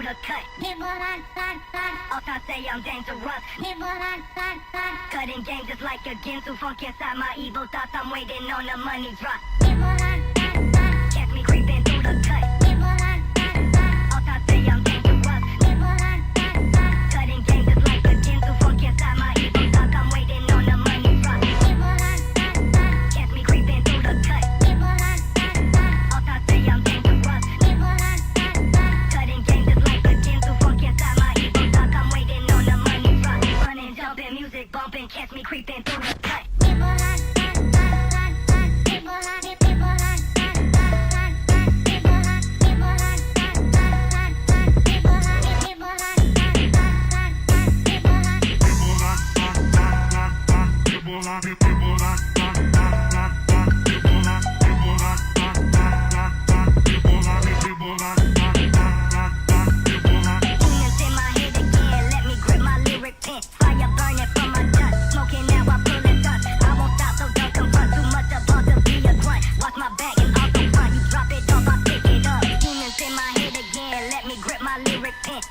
the cut. All time say I'm dangerous. Cutting game just like a Ginsu. Funk inside my evil thoughts. I'm waiting on the money drop. Catch me creeping through the cut. All time say I'm dangerous. Cutting game just like a Ginsu. Funk inside my evil thoughts. I'm waiting on the money drop. Catch me creeping through the cut. All time say I'm dangerous. Cutting game just like a Ginsu. Funk inside my evil thoughts. I'm waiting on the money drop. Running, jumping, music bumping. Catch me creeping through the cut.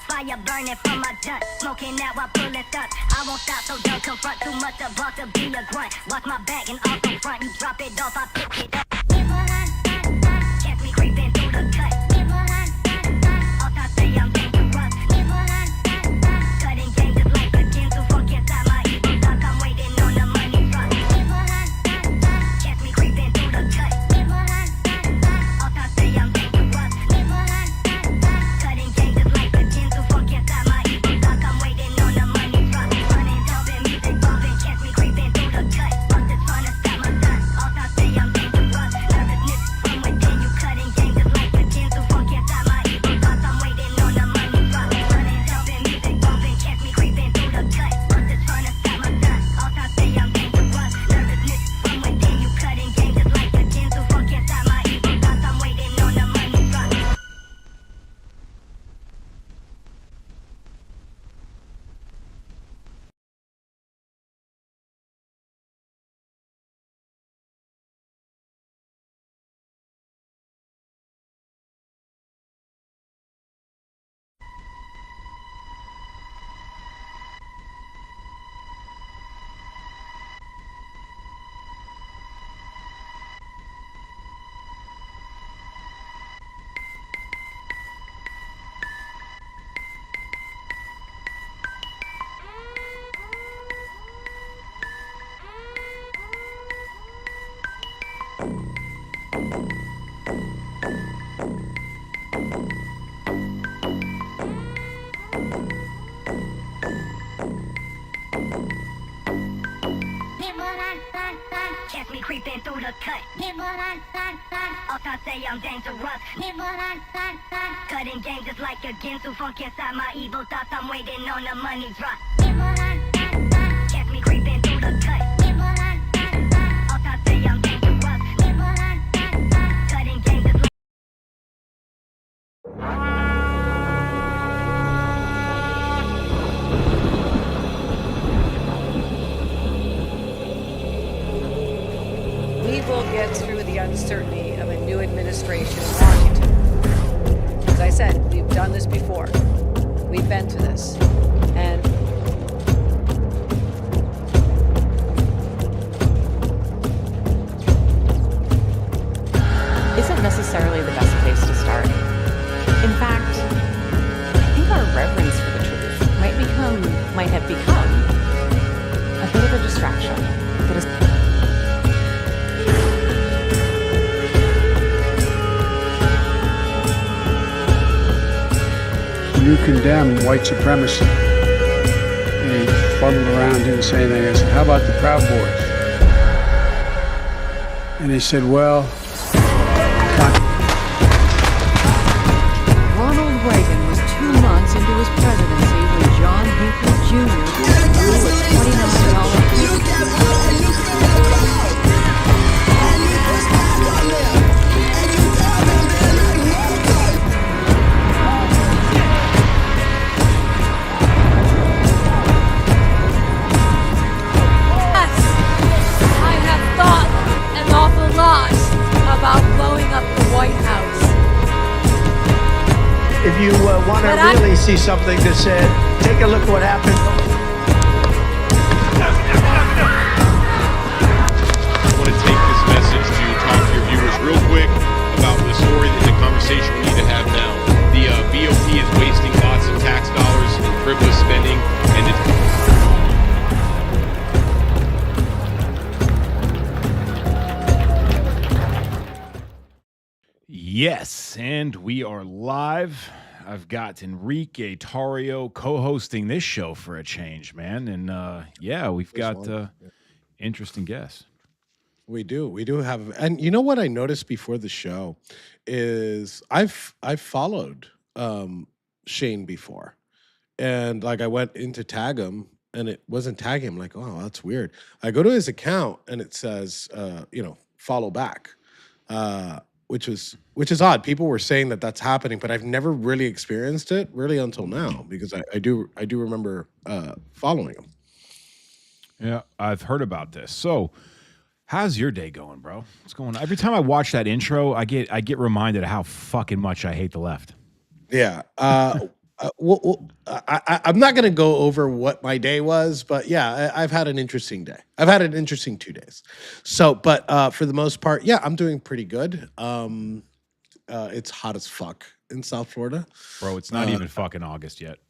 Fire burning from my gut, smoking now I pull it up. I won't stop, so don't confront. Too much about to be a grunt. Watch my back and off the front. You drop it off, I pick it up. Catch me creeping through the cut. All time say I'm dangerous. Cutting game just like a Ginsu. Funk inside my evil thoughts. I'm waiting on the money drop. Catch me creeping through the cut. All time say I'm dangerous. Cutting game just like a Ginsu. Funk inside my evil thoughts. I'm waiting on the money drop. Running, jumping, music bumping. Catch me creeping through the cut. I'm just trying to stop my son. All time say I'm dangerous. Nervousness from within you. Cutting game just like a Ginsu. Funk inside my evil thoughts. I'm waiting on the money drop. Running, jumping, music bumping. Catch me creeping through the cut. I'm just trying to stop my son. All time say I'm dangerous. Nervousness from within you. Cutting game just like a Ginsu. Funk inside my evil thoughts. I'm waiting on the money drop. Catch me creeping through the cut. All time say I'm dangerous. Cutting game just like a Ginsu. Funk inside my evil thoughts. I'm waiting on the money drop. Catch me creeping through the cut. All time say I'm dangerous. Cutting game just like we will get through the uncertainty of a new administration in Washington. As I said, we've done this before. We've been to this. And isn't necessarily the best place to start. In fact, I think our reverence for the truth might have become a bit of a distraction that is you condemn white supremacy. And he fuddled around, didn't say anything. I said, how about the Proud Boys? And he said, well, Ronald Reagan was 2 months into his presidency when John Hinckley Jr. blew a $20 million If you want to really see something that said, take a look what happened. I want to take this message to talk to your viewers real quick about the story, the conversation we need to have now. The BOP is wasting lots of tax dollars in frivolous spending, and Yes, and we are live. I've got Enrique Tarrio co-hosting this show for a change, man. And yeah, we've got interesting guests. We do have, and you know what I noticed before the show is I've followed Shane before, and like I went in to tag him, and it wasn't tagging him. Like, oh, that's weird. I go to his account, and it says, follow back. Which is odd. People were saying that that's happening, but I've never really experienced it really until now because I do remember following him. Yeah, I've heard about this. So, how's your day going, bro? What's going on? Every time I watch that intro, I get reminded of how fucking much I hate the left. Yeah. I'm not going to go over what my day was, but yeah, I've had an interesting day. I've had an interesting 2 days. So, but for the most part, yeah, I'm doing pretty good. It's hot as fuck in South Florida. Bro, it's not even fucking August yet.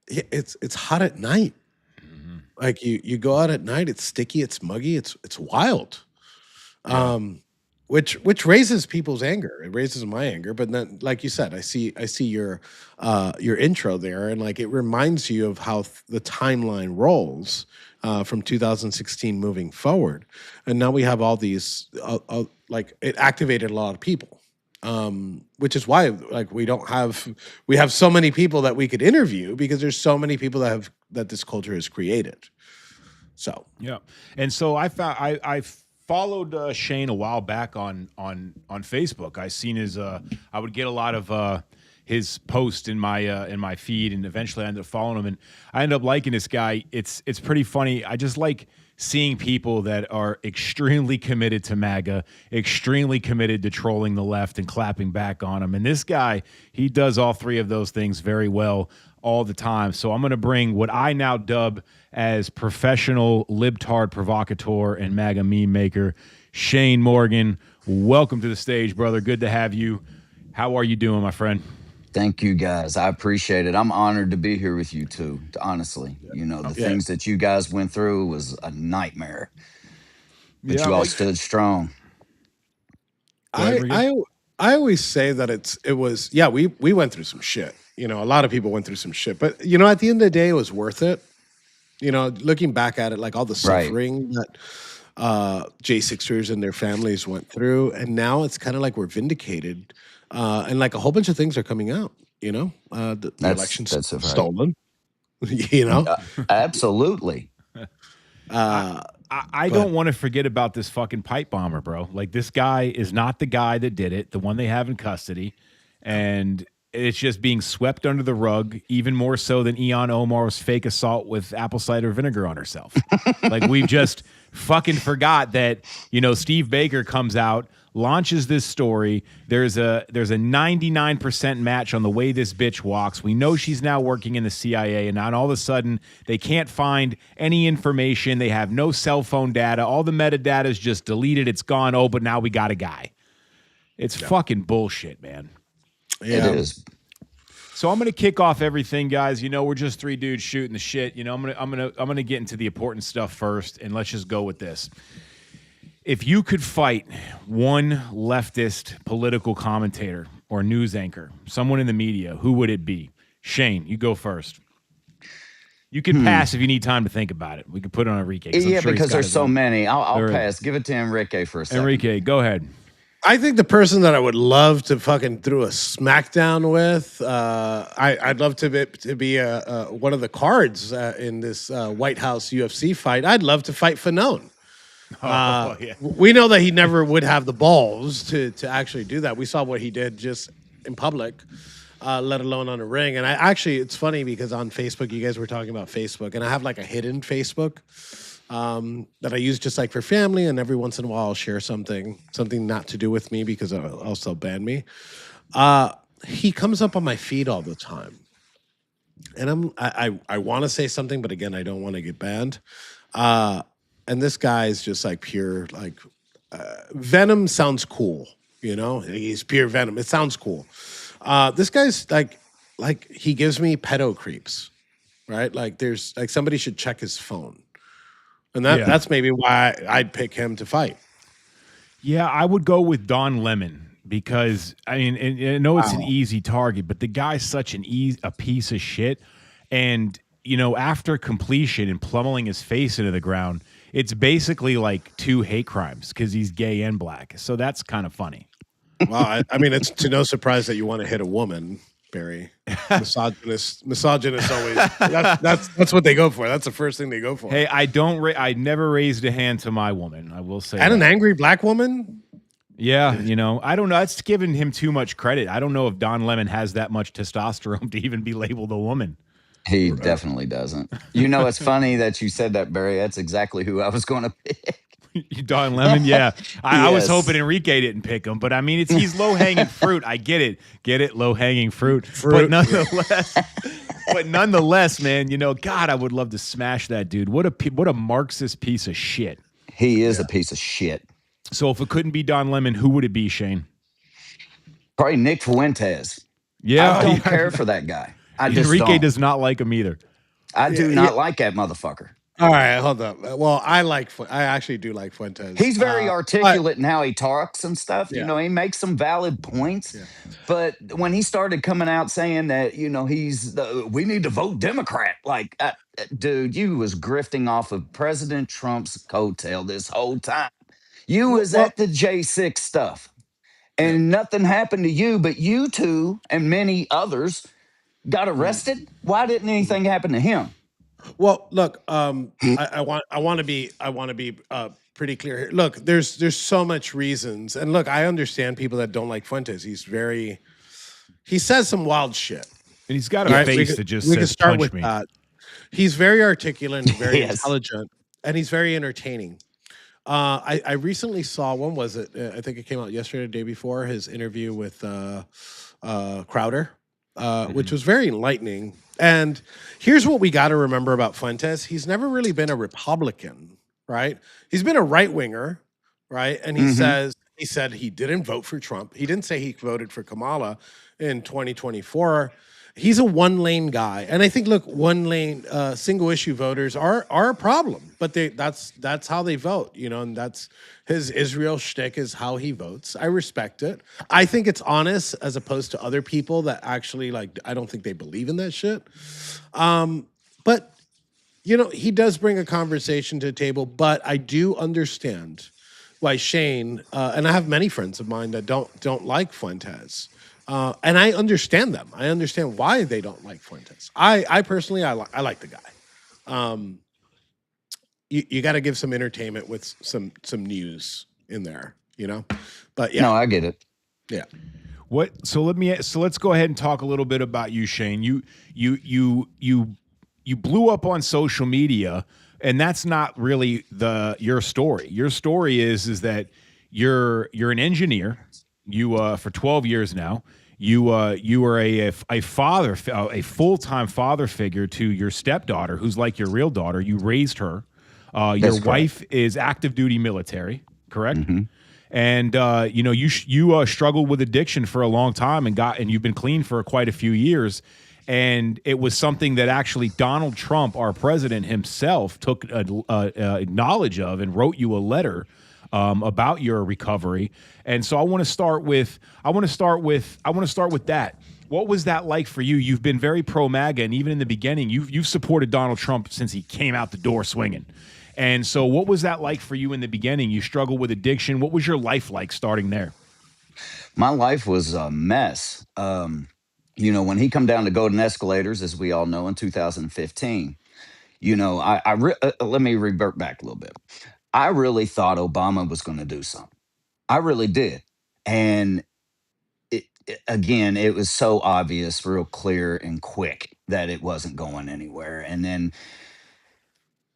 It's hot at night. Mm-hmm. Like you go out at night, it's sticky, it's muggy, it's wild. Yeah. Which raises people's anger. It raises my anger. But then, like you said, I see your intro there, and like it reminds you of how the timeline rolls from 2016 moving forward. And now we have all these like it activated a lot of people, which is why like we have so many people that we could interview because there's so many people that this culture has created. So yeah, and so I followed Shane a while back on Facebook. I seen his I would get a lot of his posts in my feed, and eventually I ended up following him, and I ended up liking this guy. It's pretty funny. I just like seeing people that are extremely committed to MAGA, extremely committed to trolling the left and clapping back on them. And this guy, he does all three of those things very well all the time. So I'm going to bring what I now dub as professional LibTard provocateur and MAGA meme maker, Shane Morgan. Welcome to the stage, brother. Good to have you. How are you doing, my friend? Thank you, guys. I appreciate it. I'm honored to be here with you too. Honestly, the things that you guys went through was a nightmare, but you all stood strong. I always say that it was we went through some shit. A lot of people went through some shit, but at the end of the day, it was worth it. Looking back at it, like all the suffering that J6ers and their families went through, and now it's kind of like we're vindicated. And like a whole bunch of things are coming out, the election's stolen, Absolutely. I don't want to forget about this fucking pipe bomber, bro. Like this guy is not the guy that did it, the one they have in custody. And it's just being swept under the rug, even more so than Ian Omar's fake assault with apple cider vinegar on herself. Like we've just fucking forgot that, Steve Baker comes out, launches this story. There's a 99% match on the way this bitch walks. We know she's now working in the CIA, and now all of a sudden they can't find any information. They have no cell phone data. All the metadata is just deleted. It's gone. Oh, but now we got a guy. It's fucking bullshit, man. Yeah. It is. So I'm gonna kick off everything, guys. We're just three dudes shooting the shit. I'm gonna get into the important stuff first, and let's just go with this. If you could fight one leftist political commentator or news anchor, someone in the media, who would it be? Shane, you go first. You can pass if you need time to think about it. We could put it on Enrique. Yeah, because there's so many. I'll pass. Give it to Enrique for a second. Enrique, go ahead. I think the person that I would love to fucking throw a smackdown with, I'd love to be one of the cards in this White House UFC fight. I'd love to fight Fanon. We know that he never would have the balls to actually do that. We saw what he did just in public, let alone on a ring. And it's funny because on Facebook, you guys were talking about Facebook, and I have like a hidden Facebook that I use just like for family, and every once in a while I'll share something not to do with me because else they'll ban me. He comes up on my feed all the time. and I want to say something, but again, I don't want to get banned. Uh, and this guy is just like pure like Venom sounds cool, you know. He's pure Venom. It sounds cool. This guy's like he gives me pedo creeps, right? Like there's like somebody should check his phone, and that's maybe why I'd pick him to fight. Yeah, I would go with Don Lemon because I mean, and I know it's an easy target, but the guy's such a piece of shit. And you know, after completion and plummeting his face into the ground, it's basically like 2 hate crimes because he's gay and black. So that's kind of funny. Well, I mean, it's to no surprise that you want to hit a woman, Barry. Misogynist always. That's what they go for. That's the first thing they go for. Hey, I never raised a hand to my woman. I will say. And an angry black woman. Yeah, you know, I don't know. It's giving him too much credit. I don't know if Don Lemon has that much testosterone to even be labeled a woman. He definitely doesn't. You know, it's funny that you said that, Barry. That's exactly who I was going to pick. Don Lemon, yeah. I was Yes. hoping Enrique didn't pick him, but I mean, he's low hanging fruit. I get it, low hanging fruit. But nonetheless, man, you know, God, I would love to smash that dude. What a Marxist piece of shit. He is a piece of shit. So if it couldn't be Don Lemon, who would it be, Shane? Probably Nick Fuentes. Yeah, I don't care for that guy. I just Enrique don't. does not like him either. I do not like that motherfucker. All right, hold up. Well, I actually do like Fuentes. He's very articulate in how he talks and stuff. Yeah. You know, he makes some valid points. Yeah. But when he started coming out saying that, you know, we need to vote Democrat, like, dude, you was grifting off of President Trump's coattail this whole time. You was at the J6 stuff, and nothing happened to you, but you two and many others got arrested. Why didn't anything happen to him? Well, look, I want to be pretty clear here. Look, there's so much reasons, and look, I understand people that don't like Fuentes. He says some wild shit. And he's got a face that just says, start punch with me. that. He's very articulate and very Yes. intelligent, and he's very entertaining. I recently saw, when was it? I think it came out yesterday, the day before, his interview with Crowder, which was very enlightening. And here's what we got to remember about Fuentes. He's never really been a Republican, right? He's been a right winger, right? And he said he didn't vote for Trump. He didn't say he voted for Kamala in 2024. He's a one-lane guy. And I think, look, one-lane single-issue voters are a problem. But that's how they vote, you know, and that's his Israel shtick is how he votes. I respect it. I think it's honest as opposed to other people that actually, like, I don't think they believe in that shit. But, you know, he does bring a conversation to the table. But I do understand why Shane, and I have many friends of mine that don't like Fuentes. And I understand them. I understand why they don't like Fuentes. I personally, I like the guy. You got to give some entertainment with some news in there, you know. But yeah, No, I get it. yeah. So let's go ahead and talk a little bit about you, Shane. You blew up on social media, and that's not really your story. Your story is that you're an engineer. You for 12 years now. You were a father, a full-time father figure to your stepdaughter, who's like your real daughter. You raised her. Your wife is active duty military, correct? Mm-hmm. And you know, you struggled with addiction for a long time and you've been clean for quite a few years. And it was something that actually Donald Trump, our president himself, took knowledge of and wrote you a letter about your recovery. And so I want to start with that. What was that like for you? You've been very pro MAGA, and even in the beginning, you've supported Donald Trump since he came out the door swinging. And so what was that like for you in the beginning? You struggled with addiction. What was your life like starting there? My life was a mess. You know, when he come down to golden escalators, as we all know, in 2015, you know, let me revert back a little bit. I really thought Obama was going to do something. I really did. And again, it was so obvious, real clear and quick that it wasn't going anywhere. And then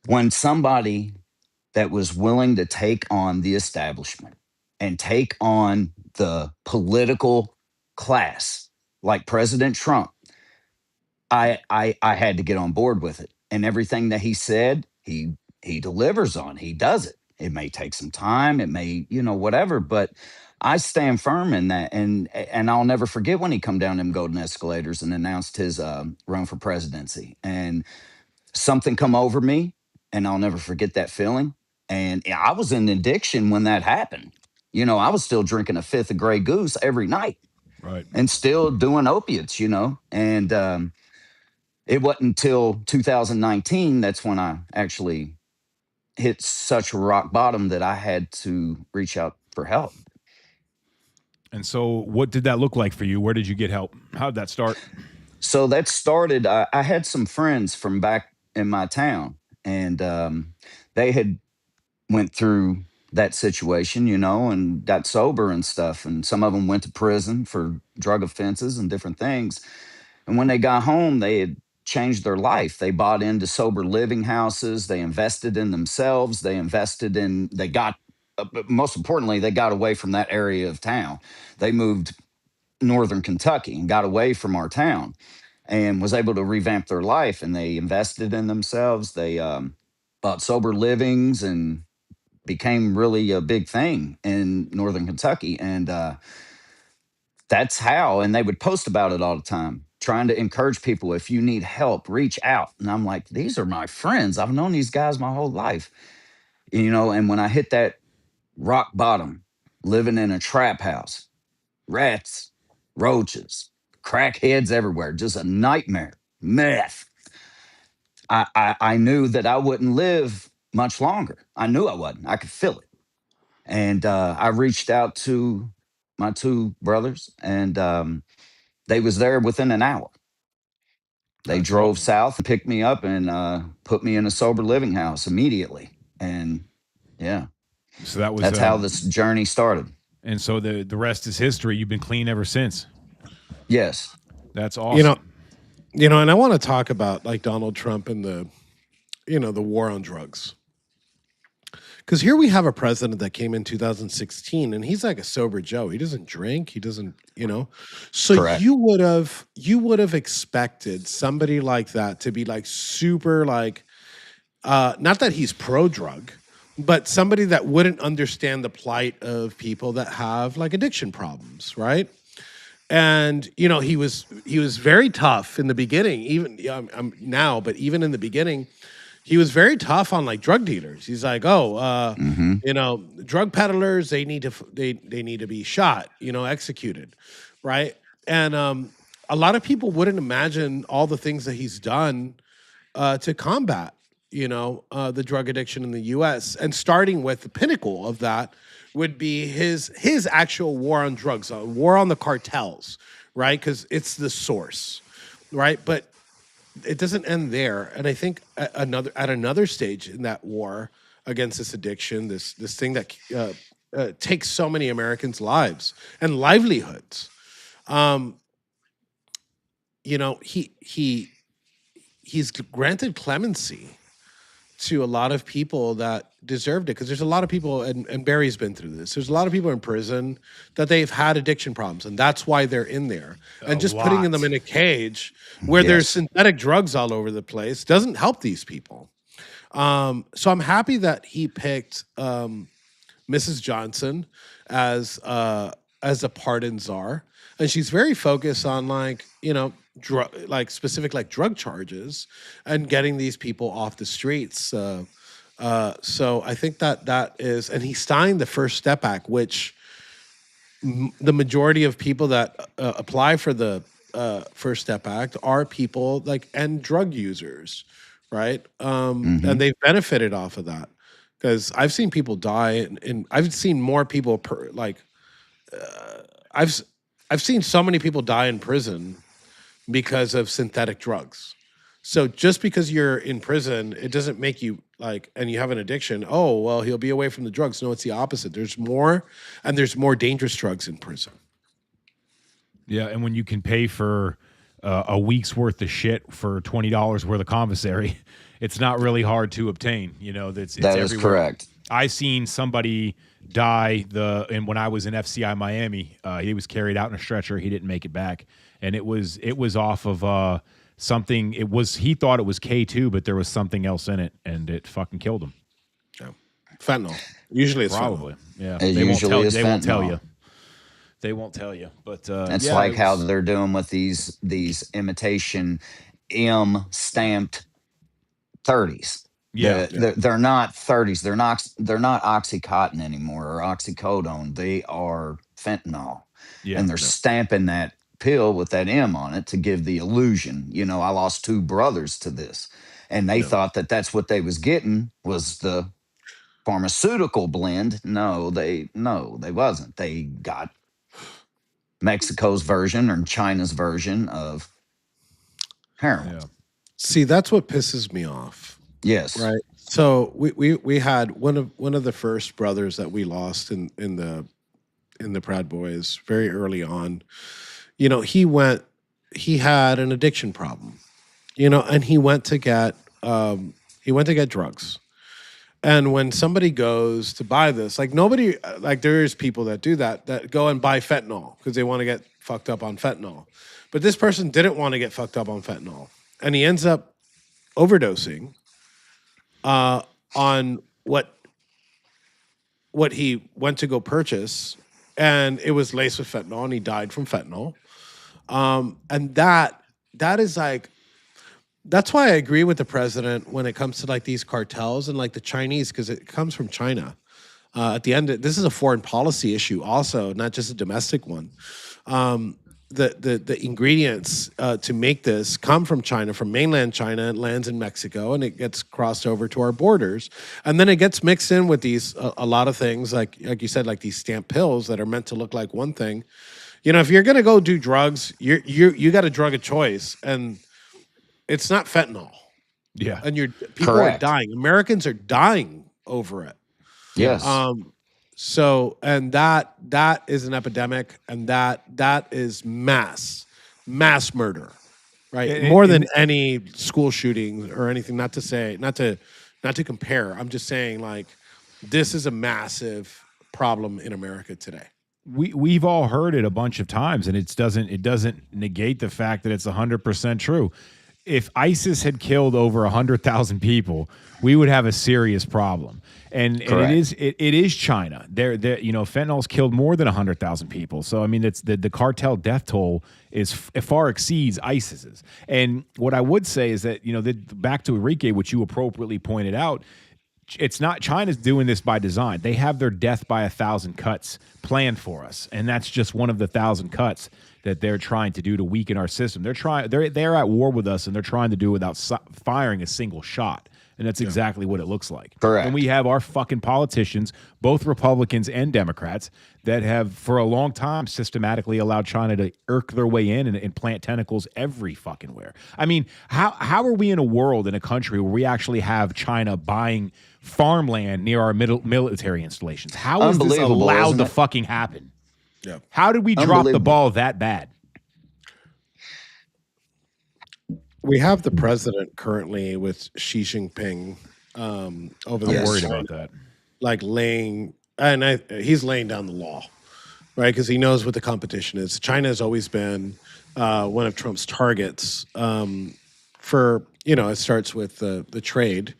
when somebody that was willing to take on the establishment and take on the political class, like President Trump, I had to get on board with it. And everything that he said, he delivers on. He does it. It may take some time, it may, whatever, but I stand firm in that. And I'll never forget when he come down them golden escalators and announced his run for presidency. And something come over me, and I'll never forget that feeling. And I was in addiction when that happened. I was still drinking a fifth of Grey Goose every night Right. and still doing opiates, and it wasn't until 2019 that's when I actually hit such rock bottom that I had to reach out for help. And so, what did that look like for you? Where did you get help? How did that start? So that started, I had some friends from back in my town, and they had went through that situation, and got sober and stuff. And some of them went to prison for drug offenses and different things. And when they got home, they had changed their life. They bought into sober living houses. They invested in themselves. They got, most importantly, they got away from that area of town. They moved northern Kentucky and got away from our town and was able to revamp their life. And they invested in themselves. They bought sober livings and became really a big thing in northern Kentucky. And that's how, and they would post about it all the time, trying to encourage people, if you need help, reach out. And I'm like, these are my friends. I've known these guys my whole life. And when I hit that rock bottom, living in a trap house, rats, roaches, crackheads everywhere, just a nightmare, meth. I knew that I wouldn't live much longer. I knew I wasn't. I could feel it. And I reached out to my two brothers, and they was there within an hour. They That's drove awesome. south and picked me up and put me in a sober living house immediately. And yeah, So that was that's how this journey started. and so the rest is history. You've been clean ever since. Yes. That's awesome. And I want to talk about like Donald Trump and the war on drugs. Because here we have a president that came in 2016, and he's like a sober Joe. He doesn't drink. He doesn't, So Correct. you would have expected somebody like that to be like super like, not that he's pro drug, but somebody that wouldn't understand the plight of people that have like addiction problems, right? And he was very tough in the beginning, even now, but even in the beginning, he was very tough on like drug dealers. He's like, drug peddlers, they need to be shot, executed, right? And a lot of people wouldn't imagine all the things that he's done to combat, the drug addiction in the U.S. And starting with the pinnacle of that would be his actual war on drugs, war on the cartels, right? Because it's the source, right? But it doesn't end there. And I think at another stage in that war against this addiction, this thing that takes so many Americans' lives and livelihoods, he's granted clemency to a lot of people that deserved it, because there's a lot of people, and Barry's been through this. There's a lot of people in prison that they've had addiction problems, and that's why they're in there. And just putting them in a cage where there's Yes. synthetic drugs all over the place doesn't help these people. So I'm happy that he picked Mrs. Johnson as a pardon czar, and she's very focused on specific drug charges and getting these people off the streets. So I think that is, and he signed the First Step Act, which the majority of people that apply for the First Step Act are people and drug users, right? And they've benefited off of that, because I've seen people die, and I've seen more people I've seen so many people die in prison because of synthetic drugs. So just because you're in prison, it doesn't make you and you have an addiction, oh, well, he'll be away from the drugs. No, it's the opposite. There's more, and there's more dangerous drugs in prison. Yeah, and when you can pay for a week's worth of shit for $20 worth of commissary, it's not really hard to obtain. It's That is everywhere. correct. I seen somebody die and when I was in FCI Miami, he was carried out in a stretcher. He didn't make it back, and it was off of something. He thought it was K2, but there was something else in it, and it fucking killed him. Yeah. Fentanyl. Usually it's Probably. fentanyl. Yeah. It usually is They won't tell fentanyl. you. They won't tell you. But It's yeah, like it how was- they're doing with these imitation M stamped 30s. Yeah. They're not 30s. They're not Oxycontin anymore or oxycodone. They are fentanyl. Yeah. And they're stamping that pill with that M on it to give the illusion. You know, I lost 2 brothers to this, and they thought that that's what they was getting was the pharmaceutical blend. No, they wasn't. They got Mexico's version or China's version of heroin. Yeah. See, that's what pisses me off. Yes. Right. So we had one of the first brothers that we lost in the Proud Boys very early on. You know, he had an addiction problem. You know, and he went to get drugs. And when somebody goes to buy this, like there is people that do that go and buy fentanyl because they want to get fucked up on fentanyl. But this person didn't want to get fucked up on fentanyl. And he ends up overdosing on what he went to go purchase, and it was laced with fentanyl, and he died from fentanyl. And that is like, that's why I agree with the president when it comes to like these cartels and like the Chinese, because it comes from China. At the end, this is a foreign policy issue also, not just a domestic one. The ingredients to make this come from China, from mainland China. It lands in Mexico and it gets crossed over to our borders, and then it gets mixed in with these a lot of things, like you said, like these stamped pills that are meant to look like one thing. You know, if you're gonna go do drugs, you got a drug of choice, and it's not fentanyl. Yeah. And people Correct. are dying. Americans are dying over it. Yes. So, and that is an epidemic, and that is mass murder, right? More than any school shootings or anything. Not to compare. I'm just saying, like, this is a massive problem in America today. We've all heard it a bunch of times, and it doesn't negate the fact that it's 100% true. If ISIS had killed over 100,000 people, we would have a serious problem. And it is China. They're fentanyl's killed more than 100,000 people. So I mean, it's the cartel death toll far exceeds ISIS's. And what I would say is that, back to Enrique, which you appropriately pointed out, it's not China's doing this by design. They have their death by 1,000 cuts planned for us, and that's just one of the 1,000 cuts that they're trying to do to weaken our system. They're at war with us, and they're trying to do it without firing a single shot. And that's exactly what it looks like. Correct. And we have our fucking politicians, both Republicans and Democrats, that have for a long time systematically allowed China to irk their way in and plant tentacles every fucking where. I mean, how are we in a country where we actually have China buying farmland near our military installations? How is this Unbelievable, allowed isn't to it? fucking happen? Yeah. How did we drop the Unbelievable. ball that bad? We have the president currently with Xi Jinping over the I'm Yes. worried China, about that. like he's laying down the law, right? Because he knows what the competition is. China has always been one of Trump's targets for, it starts with the trade,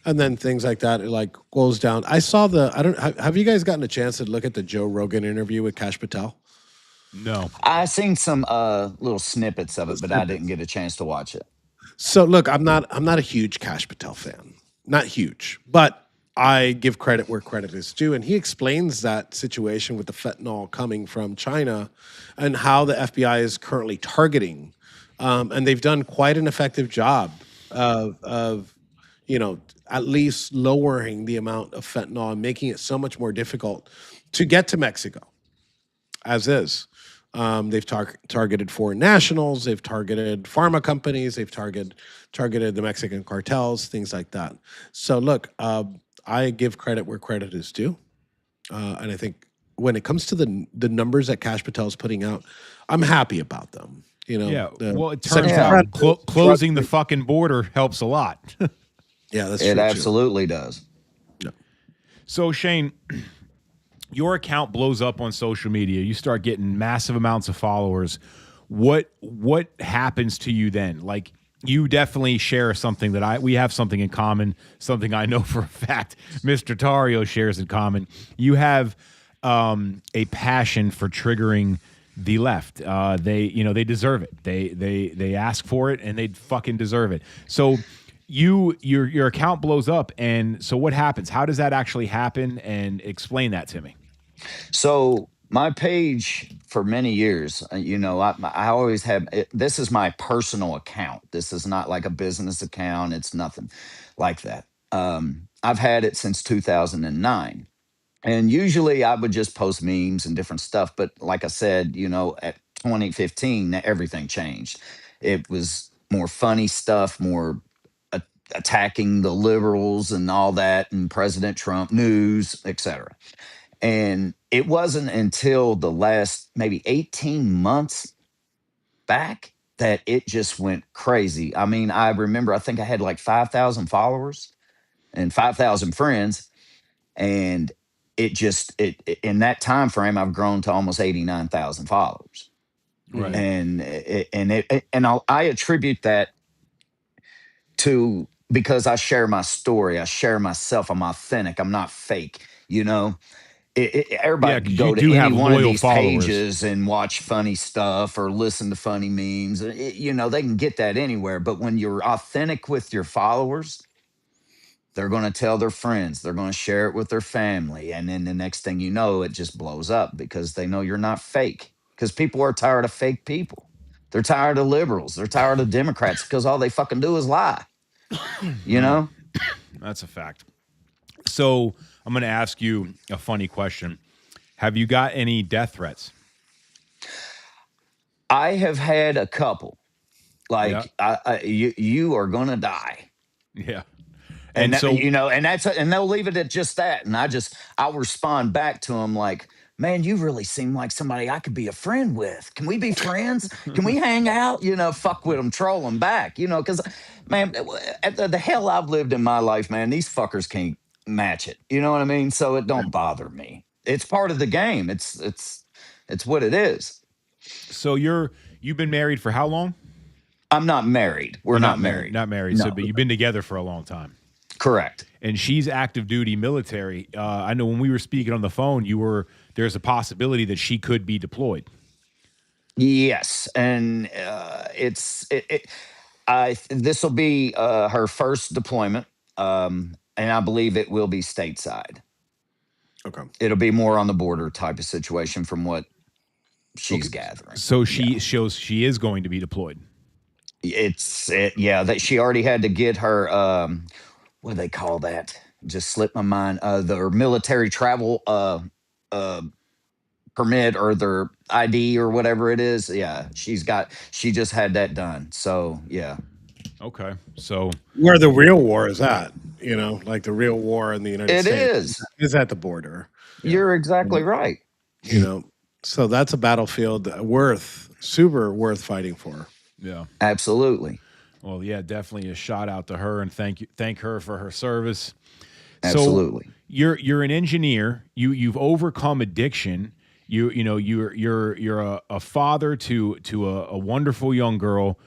and then things like that. It like goes down. I saw have you guys gotten a chance to look at the Joe Rogan interview with Kash Patel? No. I seen some little snippets of it, but I didn't get a chance to watch it. So look, I'm not a huge Kash Patel fan. Not huge, but I give credit where credit is due. And he explains that situation with the fentanyl coming from China and how the FBI is currently targeting. And they've done quite an effective job of at least lowering the amount of fentanyl and making it so much more difficult to get to Mexico, as is. They've targeted foreign nationals. They've targeted pharma companies. They've targeted the Mexican cartels, things like that. So look, I give credit where credit is due, and I think when it comes to the numbers that Kash Patel is putting out, I'm happy about them. Yeah. Well, it Second turns Yeah. out closing the fucking border helps a lot. Yeah, that's It true, too. absolutely does. So Shane, your account blows up on social media. You start getting massive amounts of followers. What happens to you then? Like, you definitely share something that we have something in common, something I know for a fact Mr. Tarrio shares in common. You have a passion for triggering the left. They deserve it. They ask for it and they fucking deserve it. So your account blows up, and so what happens? How does that actually happen? And explain that to me. So my page for many years, I always have this is my personal account. This is not like a business account. It's nothing like that. I've had it since 2009. And usually I would just post memes and different stuff. But like I said, at 2015, everything changed. It was more funny stuff, more attacking the liberals and all that, and President Trump news, etc. And it wasn't until the last maybe 18 months back that it just went crazy. I mean, I remember, I think I had like 5,000 followers and 5,000 friends. And in that time frame, I've grown to almost 89,000 followers. Right. I attribute that to, because I share my story, I share myself, I'm authentic, I'm not fake, everybody can go to any one of these pages and watch funny stuff or listen to funny memes. They can get that anywhere. But when you're authentic with your followers, they're going to tell their friends, they're going to share it with their family. And then the next thing you know, it just blows up because they know you're not fake. Because people are tired of fake people. They're tired of liberals. They're tired of Democrats because all they fucking do is lie. That's a fact. So I'm going to ask you a funny question. Have you got any death threats? I have had a couple. Like, you are going to die. Yeah. And so, and they'll leave it at just that. And I'll respond back to them like, man, you really seem like somebody I could be a friend with. Can we be friends? Can we hang out? Fuck with them, troll them back, because, man, the hell I've lived in my life, man, these fuckers can't match it. You know what I mean? So it don't bother me. It's part of the game. It's what it is. So you've been married for how long? I'm not married. We're not married. Not married. No. So, but you've been together for a long time. Correct. And she's active duty military. I know when we were speaking on the phone, there's a possibility that she could be deployed. Yes, and this will be her first deployment, and I believe it will be stateside. Okay, it'll be more on the border type of situation from what she's gathering. So she shows she is going to be deployed. That she already had to get her. What do they call that? Just slipped my mind. Their military travel permit or their ID or whatever it is. Yeah, she just had that done. So yeah. Okay, so where the real war is at, like the real war in the United States is at the border. You're exactly right. So that's a battlefield super worth fighting for. Yeah, absolutely. Well, yeah, definitely a shout out to her and thank her for her service. Absolutely. So you're an engineer. You've overcome addiction. You're a father to a wonderful young girl.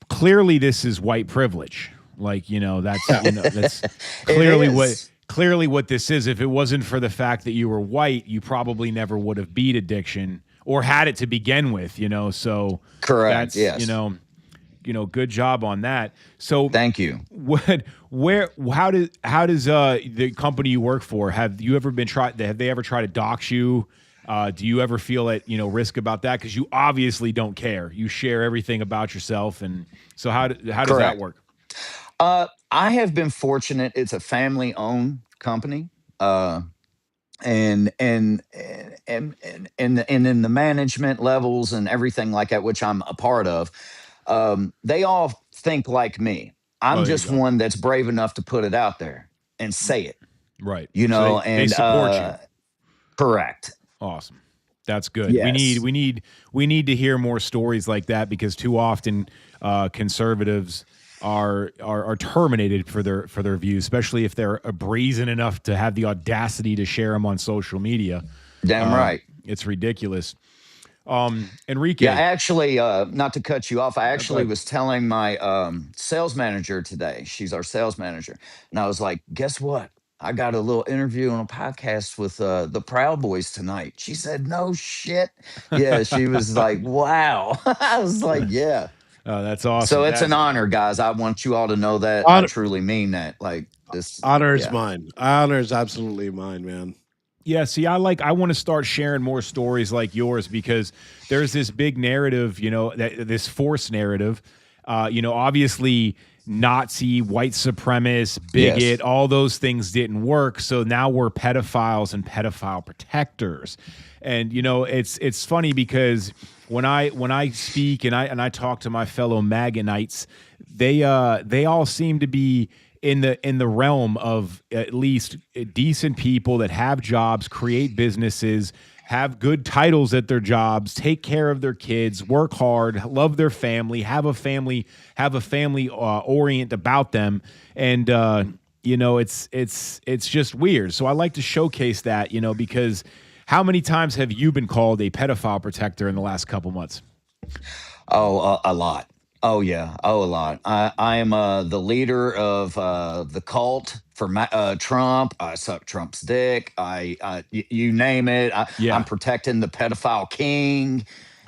Clearly, this is white privilege. That's clearly what this is. If it wasn't for the fact that you were white, you probably never would have beat addiction or had it to begin with. So correct. That's, yes. Good job on that. So thank you. How does the company you work for, have they ever tried to dox you? Do you ever feel at risk about that? Because you obviously don't care. You share everything about yourself, and so how does that work? I have been fortunate. It's a family-owned company, and in the management levels and everything like that, which I'm a part of. They all think like me. I'm just one that's brave enough to put it out there and say it. Right. So they support you. Correct. Awesome. That's good. Yes. We need to hear more stories like that, because too often conservatives are terminated for their views, especially if they're brazen enough to have the audacity to share them on social media. Damn right. It's ridiculous. Enrique. Yeah, actually, not to cut you off, I Go actually ahead. was telling my sales manager today. She's our sales manager, and I was like, "Guess what? I got a little interview on a podcast with the Proud Boys tonight." She said, "No shit." Yeah, she was like, "Wow." I was like, "Yeah." Oh, that's So awesome. it's an That's honor, guys. I want you all to know that I Honor, truly mean that. Like this, honor is yeah. mine. Honor is absolutely mine, man. Yeah, see, I want to start sharing more stories like yours because there's this big narrative, this force narrative. Obviously Nazi, white supremacist, bigot, Yes. all those things didn't work. So now we're pedophiles and pedophile protectors. And it's funny because when I speak and I talk to my fellow Maganites, they all seem to be in the realm of at least decent people that have jobs, create businesses, have good titles at their jobs, take care of their kids, work hard, love their family, have a family orient about them, and it's just weird. So I like to showcase that, because how many times have you been called a pedophile protector in the last couple months? Oh, a lot. Oh yeah. Oh, a lot. I am the leader of the cult for Trump. I suck Trump's dick. You name it. I'm Yeah, protecting the pedophile king.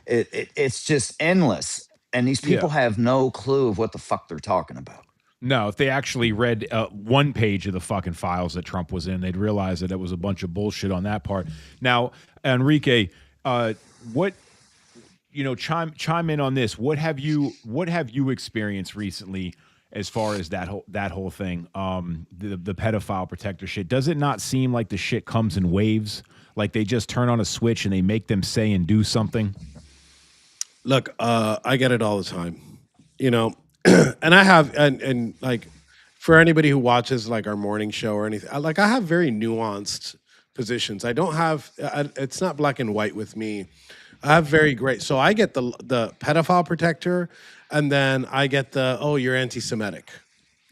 It's just endless, and these yeah. people have no clue of what the fuck they're talking about. No, if they actually read one page of the fucking files that Trump was in, they'd realize that it was a bunch of bullshit on that part. Now, Enrique, what chime in on this? What have you experienced recently as far as that whole thing? The pedophile protector shit. Does it not seem like the shit comes in waves? Like they just turn on a switch and they make them say and do something? Look, I get it all the time, and I have, and like, for anybody who watches like our morning show or anything, I have very nuanced positions. I don't have, it's not black and white with me. I have very great. So I get the pedophile protector, and then I get the, oh, you're anti-Semitic,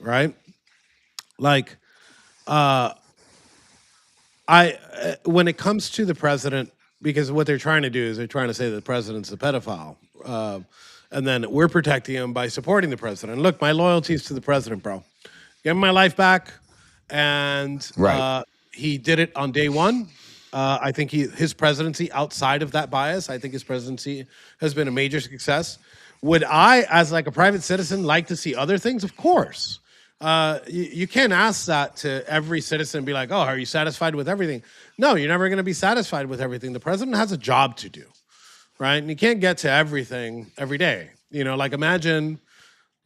right? Like, when it comes to the president, because what they're trying to do is they're trying to say that the president's a pedophile, and then we're protecting him by supporting the president. Look, my loyalty is to the president, bro. Give him my life back, and Right. he did it on day one. I think his presidency, outside of that bias, I think his presidency has been a major success. Would I, as like a private citizen, like to see other things? Of course. You can't ask that to every citizen and be like, oh, are you satisfied with everything? No, you're never going to be satisfied with everything. The president has a job to do, right? And you can't get to everything every day. Like imagine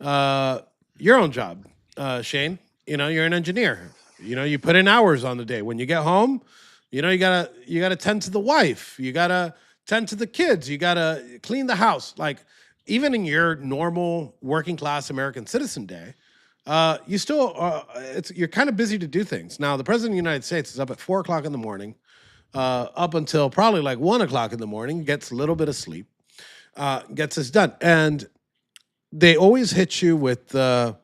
your own job, Shane. You're an engineer. You put in hours on the day. When you get home, you gotta tend to the wife. You gotta tend to the kids. You gotta clean the house. Like even in your normal working class American citizen day, you still you're kind of busy to do things. Now the president of the United States is up at 4 o'clock in the morning, up until probably like 1 o'clock in the morning. Gets a little bit of sleep, gets this done, and they always hit you with the,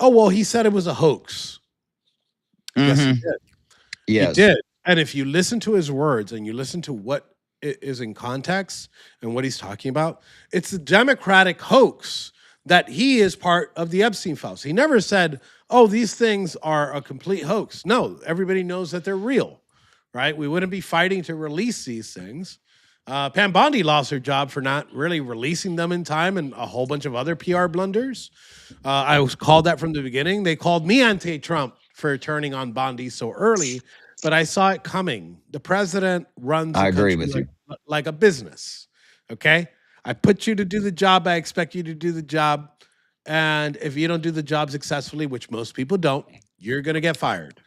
oh well, he said it was a hoax. Yes, he Mm-hmm. did. He Yes. did. And if you listen to his words and you listen to what is in context and what he's talking about, it's the Democratic hoax that he is part of the Epstein files. He never said, oh, these things are a complete hoax. No, everybody knows that they're real, right? We wouldn't be fighting to release these things. Pam Bondi lost her job for not really releasing them in time, and a whole bunch of other PR blunders. I was called that from the beginning. They called me anti-Trump for turning on Bondi so early, but I saw it coming. The president runs I a agree country with you. like a business. Okay, I put you to do the job. I expect you to do the job, and if you don't do the job successfully, which most people don't, you're gonna get fired,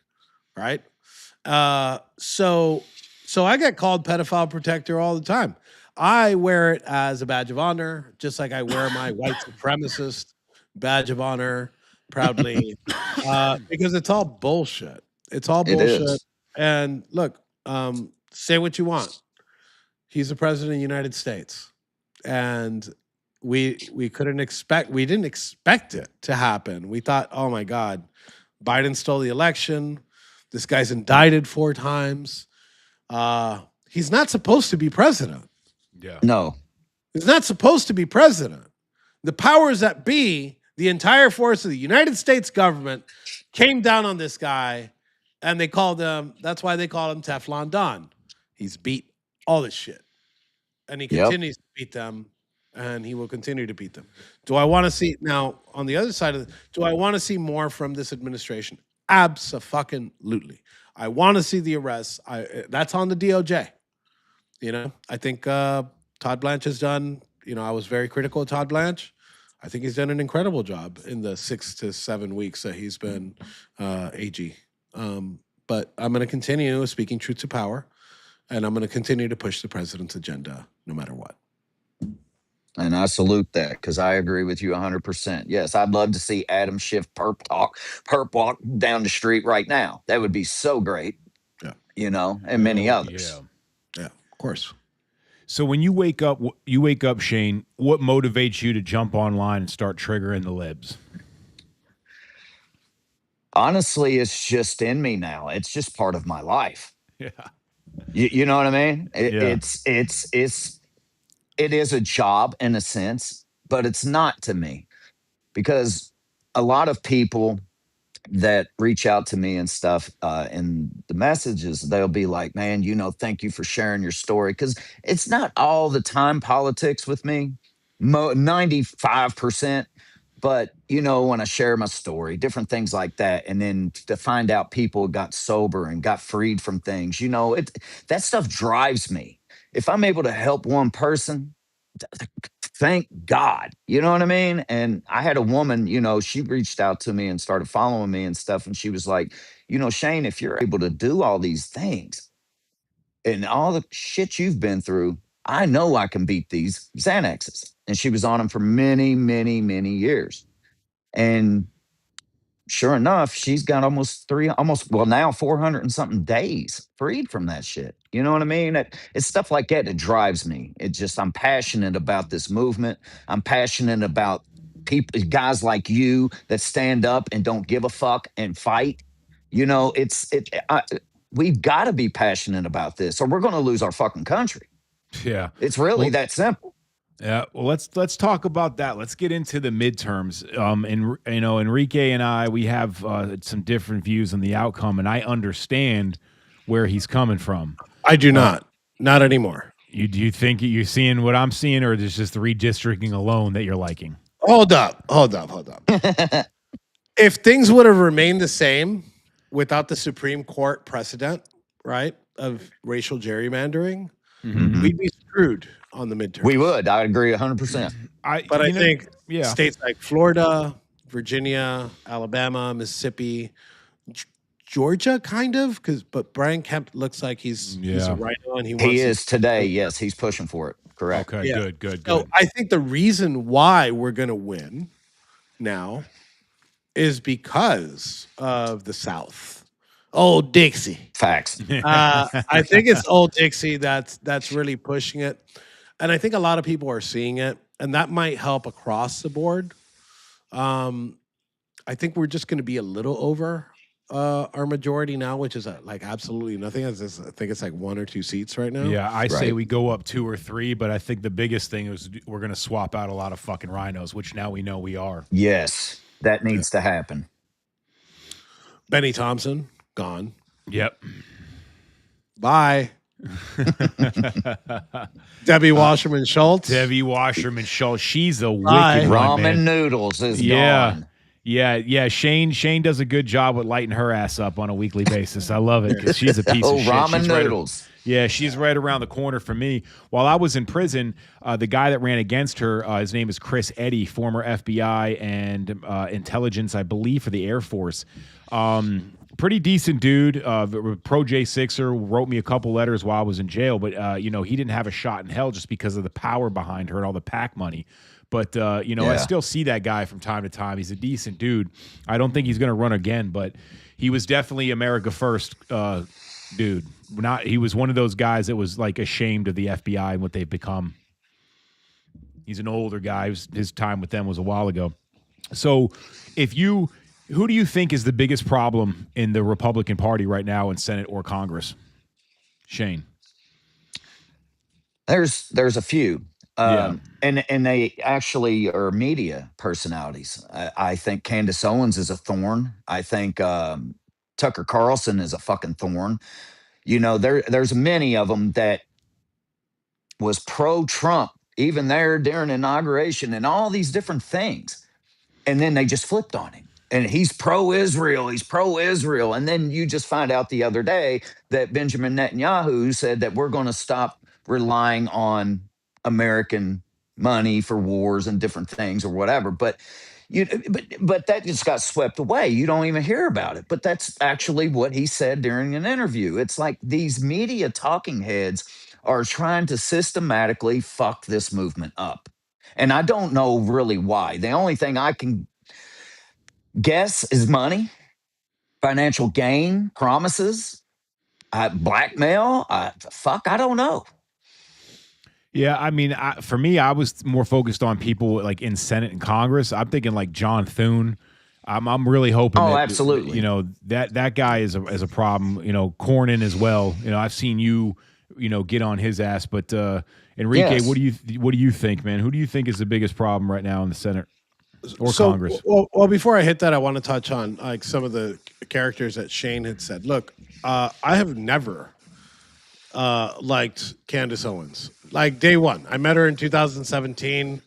right? So I get called pedophile protector all the time. I wear it as a badge of honor, just like I wear my white supremacist badge of honor proudly, because it's all bullshit. It's all It bullshit. is. And look, say what you want. He's the president of the United States, and we didn't expect it to happen. We thought, oh my God, Biden stole the election. This guy's indicted 4 times. He's not supposed to be president. Yeah. No. He's not supposed to be president. The powers that be, the entire force of the United States government, came down on this guy, and they called him, that's why they call him Teflon Don. He's beat all this shit. And he Yep. continues to beat them, and he will continue to beat them. Do I want to see, now, on the other side of it, do I want to see more from this administration? Abso-fucking-lutely. I want to see the arrests. That's on the DOJ. You know, I think Todd Blanche has done, you know, I was very critical of Todd Blanche. I think he's done an incredible job in the 6 to 7 weeks that he's been AG. But I'm going to continue speaking truth to power, and I'm going to continue to push the president's agenda no matter what. And I salute that because I agree with you 100%. Yes, I'd love to see Adam Schiff perp walk down the street right now. That would be so great. Yeah. You know, and many others. Yeah, of course. So when you wake up, Shane, what motivates you to jump online and start triggering the libs? Honestly, it's just in me now. It's just part of my life. Yeah. You know what I mean? Yeah. It is a job in a sense, but it's not to me because a lot of people that reach out to me and stuff in the messages, they'll be like, man, you know, thank you for sharing your story. Because it's not all the time politics with me, 95%. But, you know, when I share my story, different things like that, and then to find out people got sober and got freed from things, you know, that stuff drives me. If I'm able to help one person, thank God. You know what I mean? And I had a woman, you know, she reached out to me and started following me and stuff. And she was like, you know, Shane, if you're able to do all these things and all the shit you've been through, I know I can beat these Xanaxes. And she was on them for many, many, many years. And sure enough, she's got now 400 and something days freed from that shit. You know what I mean? It's stuff like that that drives me. I'm passionate about this movement. I'm passionate about people, guys like you that stand up and don't give a fuck and fight. You know, we've got to be passionate about this or we're going to lose our fucking country. Yeah. It's really that simple. Yeah, well, let's talk about that. Let's get into the midterms. And you know, Enrique and I, we have some different views on the outcome, and I understand where he's coming from. I do not anymore. Do you think you're seeing what I'm seeing, or is it just the redistricting alone that you're liking? Hold up. If things would have remained the same without the Supreme Court precedent, right, of racial gerrymandering, we'd be screwed on the midterms. We would. I agree 100%. I think states like Florida, Virginia, Alabama, Mississippi, Georgia, kind of, but Brian Kemp looks like he's a rhino, and he is today. Yes, he's pushing for it. Correct. Okay, Yeah. good. So I think the reason why we're going to win now is because of the South. Old Dixie. Facts. I think it's Old Dixie that's really pushing it. And I think a lot of people are seeing it, and that might help across the board. I think we're just going to be a little over our majority now, which is like absolutely nothing. I think it's like 1 or 2 seats right now. Yeah, I say we go up 2 or 3, but I think the biggest thing is we're going to swap out a lot of fucking rhinos, which now we know we are. Yes, that needs to happen. Benny Thompson, gone. Yep. Bye. Debbie Wasserman Schultz. She's a wicked Ramen one, man. noodles is gone. Yeah. Shane does a good job with lighting her ass up on a weekly basis. I love it because she's a piece of shit. Ramen She's noodles. She's right around the corner from me. While I was in prison, the guy that ran against her, his name is Chris Eddy, former FBI and intelligence, I believe, for the Air Force. Pretty decent dude. Pro J6er, wrote me a couple letters while I was in jail, but you know, he didn't have a shot in hell just because of the power behind her and all the PAC money. But you know, I still see that guy from time to time. He's a decent dude. I don't think he's going to run again, but he was definitely America First dude. He was one of those guys that was like ashamed of the FBI and what they've become. He's an older guy. His time with them was a while ago. So who do you think is the biggest problem in the Republican Party right now in Senate or Congress? Shane. There's a few. Yeah. And they actually are media personalities. I think Candace Owens is a thorn. I think Tucker Carlson is a fucking thorn. You know, there's many of them that was pro Trump, even there during inauguration and all these different things. And then they just flipped on him. And he's pro Israel. He's pro Israel. And then you just find out the other day that Benjamin Netanyahu said that we're going to stop relying on American money for wars and different things or whatever. But but that just got swept away. You don't even hear about it. But that's actually what he said during an interview. It's like these media talking heads are trying to systematically fuck this movement up. And I don't know really why. The only thing I can guess is money, financial gain, promises, blackmail. I don't know. Yeah, I mean, for me, I was more focused on people like in Senate and Congress. I'm thinking like John Thune. I'm really hoping. Oh, that, absolutely. You know, that guy is a problem. You know, Cornyn as well. You know, I've seen you get on his ass. But Enrique, Yes. what do you think, man? Who do you think is the biggest problem right now in the Senate or Congress? Well, before I hit that, I want to touch on like some of the characters that Shane had said. Look, I have never liked Candace Owens. Like day one, I met her in 2017.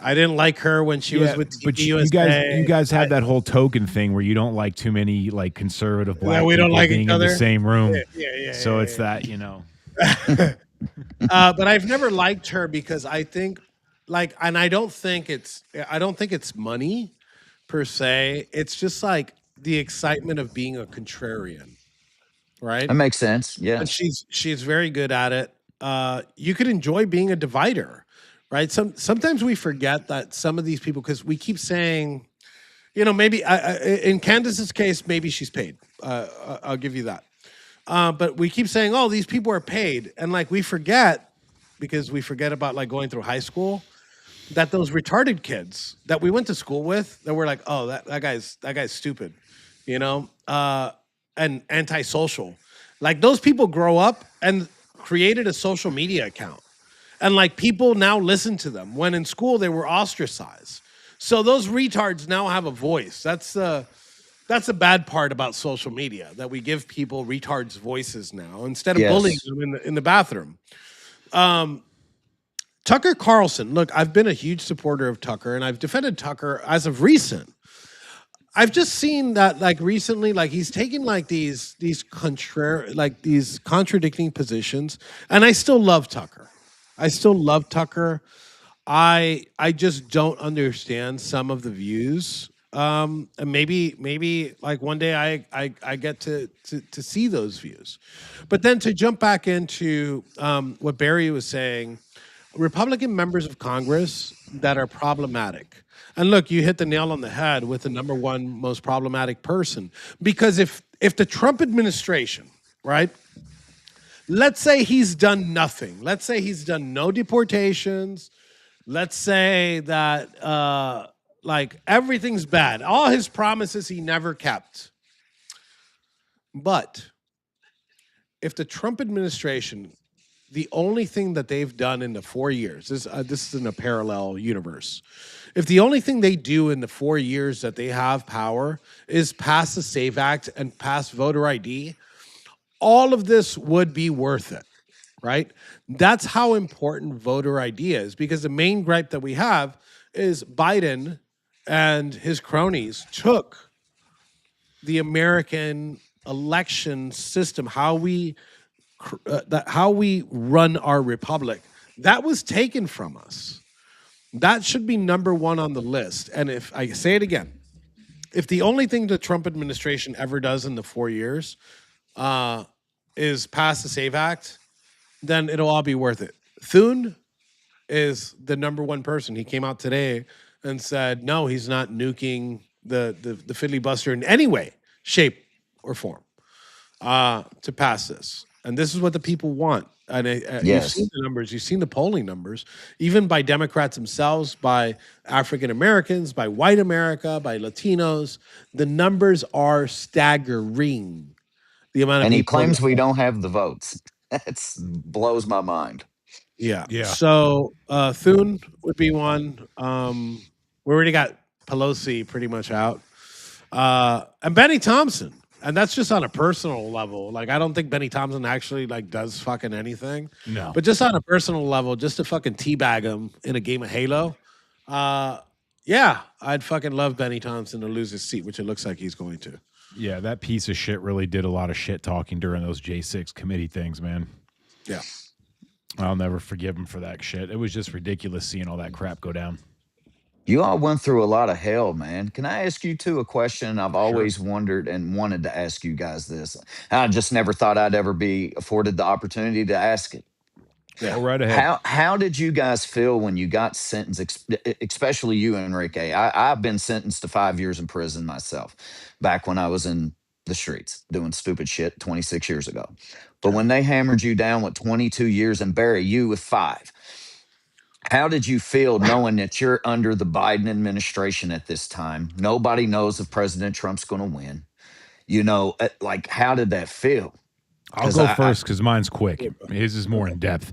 I didn't like her when she was with but TV you guys have that whole token thing where you don't like too many like conservative black we don't people like being each in the other? same room. So Yeah, it's that, you know. But I've never liked her because I think and I don't think it's money per se. It's just like the excitement of being a contrarian, right? That makes sense. And Yes. she's very good at it. You could enjoy being a divider, right? Sometimes we forget that some of these people, because we keep saying, maybe in Candace's case, maybe she's paid. I'll give you that. But we keep saying, oh, these people are paid, and like we forget, because we forget about like going through high school, that those retarded kids that we went to school with, that were like, oh, that guy's stupid, and antisocial. Like those people grow up and created a social media account. And like people now listen to them when in school they were ostracized. So those retards now have a voice. That's the bad part about social media, that we give people retards voices now instead of Yes. bullying them in the bathroom. Tucker Carlson, look, I've been a huge supporter of Tucker, and I've defended Tucker as of recent. I've just seen that like recently, like he's taking like these contradicting positions, and I still love Tucker. I just don't understand some of the views. And maybe like one day I get to see those views. But then to jump back into what Barry was saying, Republican members of Congress that are problematic. And look, you hit the nail on the head with the number one most problematic person. Because if the Trump administration, right, let's say he's done nothing. Let's say he's done no deportations. Let's say that like everything's bad. All his promises he never kept. But if the Trump administration, the only thing that they've done in the 4 years, this is in a parallel universe. If the only thing they do in the 4 years that they have power is pass the SAVE Act and pass voter ID, all of this would be worth it, right? That's how important voter ID is, because the main gripe that we have is Biden and his cronies took the American election system, how we run our republic. That was taken from us. That should be number one on the list. And if I say it again, if the only thing the Trump administration ever does in the 4 years is pass the SAVE Act, then it'll all be worth it. Thune is the number one person. He came out today and said, no, he's not nuking the filibuster in any way, shape, or form to pass this. And this is what the people want. And you've Yes. seen the numbers, you've seen the polling numbers, even by Democrats themselves, by African Americans, by white America, by Latinos. The numbers are staggering. The amount of And he people claims we don't have the votes. That blows my mind. Yeah. Yeah. So Thune would be one. We already got Pelosi pretty much out. And Benny Thompson. And that's just on a personal level. Like, I don't think Benny Thompson actually like does fucking anything. No. But just on a personal level, just to fucking teabag him in a game of Halo. Yeah, I'd fucking love Benny Thompson to lose his seat, which it looks like he's going to. Yeah, that piece of shit really did a lot of shit talking during those J6 committee things, man. Yeah. I'll never forgive him for that shit. It was just ridiculous seeing all that crap go down. You all went through a lot of hell, man. Can I ask you two a question? I've always wondered and wanted to ask you guys this. I just never thought I'd ever be afforded the opportunity to ask it. Go right ahead. How did you guys feel when you got sentenced, especially you, Enrique? I've been sentenced to 5 years in prison myself, back when I was in the streets doing stupid shit 26 years ago. But when they hammered you down with 22 years and bury you with 5, how did you feel knowing that you're under the Biden administration at this time? Nobody knows if President Trump's going to win. You know, like, how did that feel? I'll go first because mine's quick. His is more in depth.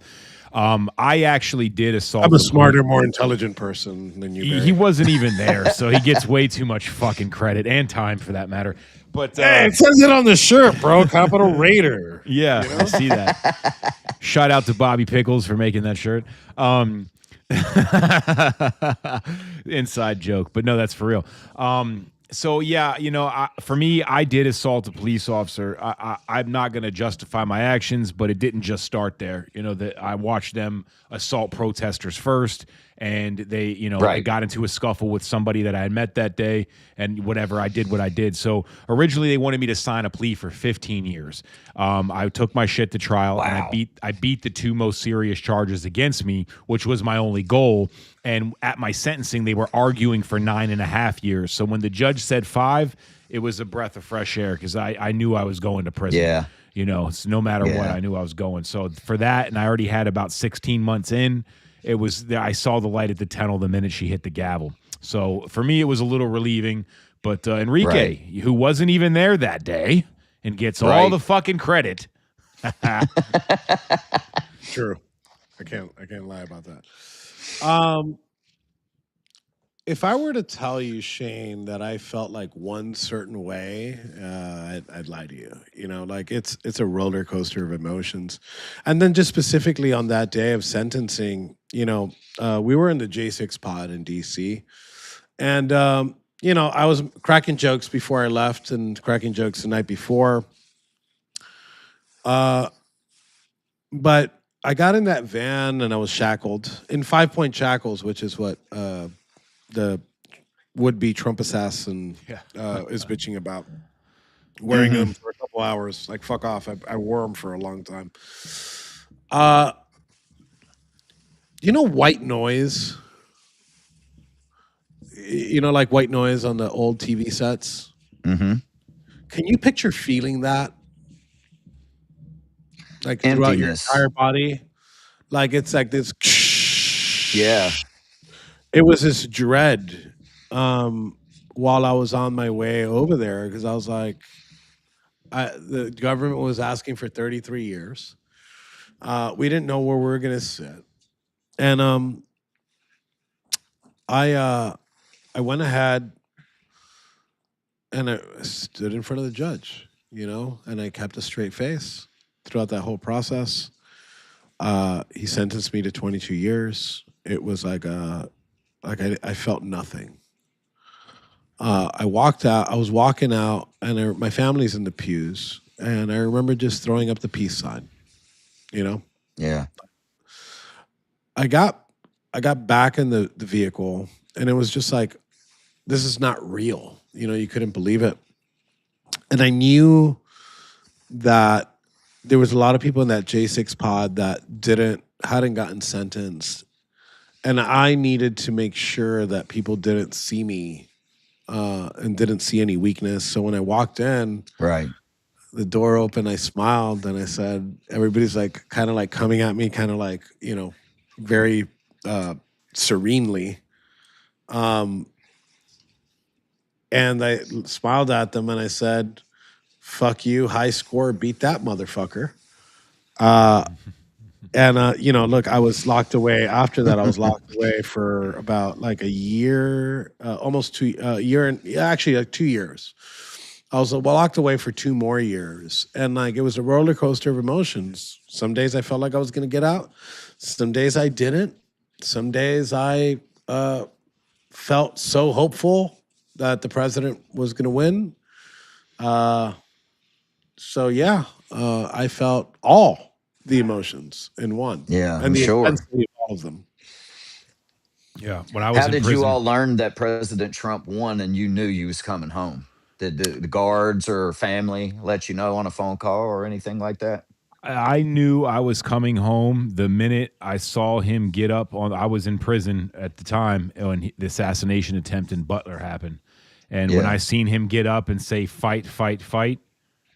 I actually did assault. I'm a smarter, more intelligent person than you. He wasn't even there, so he gets way too much fucking credit and time for that matter. But hey, it says it on the shirt, bro. Capital Raider. Yeah, you know? I see that. Shout out to Bobby Pickles for making that shirt. Inside joke, but no, that's for real. So yeah, you know, for me, I did assault a police officer. I'm not going to justify my actions, but it didn't just start there. You know, that I watched them assault protesters first, and they, you know, I got into a scuffle with somebody that I had met that day, and whatever, I did what I did. So originally, they wanted me to sign a plea for 15 years. I took my shit to trial, and I beat the 2 most serious charges against me, which was my only goal. And at my sentencing, they were arguing for 9.5 years. So when the judge said 5, it was a breath of fresh air because I knew I was going to prison. Yeah. You know, it's no matter what, I knew I was going. So for that, and I already had about 16 months in, it was, I saw the light at the tunnel the minute she hit the gavel. So for me, it was a little relieving. But Enrique, who wasn't even there that day and gets all the fucking credit. True. I can't lie about that. If I were to tell you, Shane, that I felt like one certain way, I'd lie to you. You know, like it's a roller coaster of emotions. And then just specifically on that day of sentencing, you know, we were in the J6 pod in DC, and you know, I was cracking jokes before I left and cracking jokes the night before. But I got in that van and I was shackled in 5-point shackles, which is what the would-be Trump assassin is bitching about. Wearing them for a couple hours, like fuck off. I wore them for a long time. You know white noise? You know, like white noise on the old TV sets? Mm-hmm. Can you picture feeling that? Like throughout your entire body? Like it's like this. Yeah. It was this dread while I was on my way over there because I was like, the government was asking for 33 years. We didn't know where we were going to sit. And I went ahead and I stood in front of the judge, you know, and I kept a straight face throughout that whole process. He sentenced me to 22 years. It was like I felt nothing. I walked out. I was walking out, and my family's in the pews, and I remember just throwing up the peace sign. You know. Yeah. I got back in the vehicle, and it was just like, this is not real. You know, you couldn't believe it, and I knew that there was a lot of people in that J6 pod that hadn't gotten sentenced. And I needed to make sure that people didn't see me and didn't see any weakness. So when I walked in, the door opened, I smiled, and I said, everybody's like kind of like coming at me, kind of like, you know, very serenely. And I smiled at them and I said, fuck you, high score, beat that motherfucker. you know, look, I was locked away. After that, I was locked away for about like a year, almost a year, and actually like 2 years. I was locked away for 2 more years, and like it was a roller coaster of emotions. Some days I felt like I was going to get out. Some days I didn't. Some days I felt so hopeful that the president was going to win. So yeah, I felt all the emotions in one, Yeah, I'm and the sure. intensity of all of them. Yeah, when I was How in did you prison, all learn that President Trump won and you knew you was coming home? Did the guards or family let you know on a phone call or anything like that? I knew I was coming home the minute I saw him get up on. I was in prison at the time when the assassination attempt in Butler happened, and when I Yeah. seen him get up and say "fight, fight, fight,"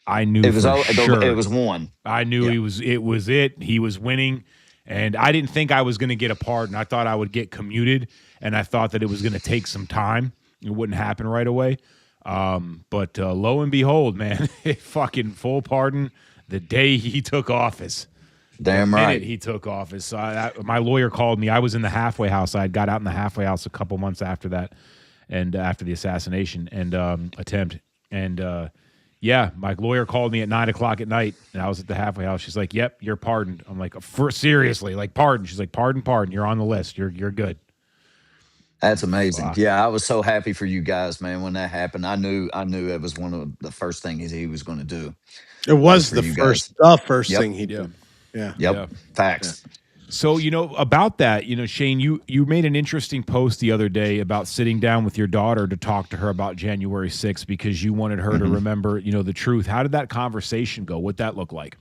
I knew It was for it sure. was one. I knew Yeah. he was. It was it. He was winning, and I didn't think I was going to get a pardon. I thought I would get commuted, and I thought that it was going to take some time. It wouldn't happen right away. But lo and behold, man, fucking full pardon the day he took office. The Damn minute right. he took office, my lawyer called me. I was in the halfway house. I had got out in the halfway house a couple months after that, and after the assassination and attempt. And yeah, my lawyer called me at 9:00 at night, and I was at the halfway house. She's like, "Yep, you're pardoned." I'm like, "For seriously, like pardon?" She's like, "Pardon, pardon. You're on the list. You're good." That's amazing. Fuck. Yeah, I was so happy for you guys, man, when that happened. I knew it was one of the first things he was going to do It was was for you the guys. first Yep. thing he Yeah. did. Yeah. Yep. Yeah. Yeah. Facts. So, about that, Shane, you made an interesting post the other day about sitting down with your daughter to talk to her about January 6th because you wanted her to remember, the truth. How did that conversation go? What'd that look like?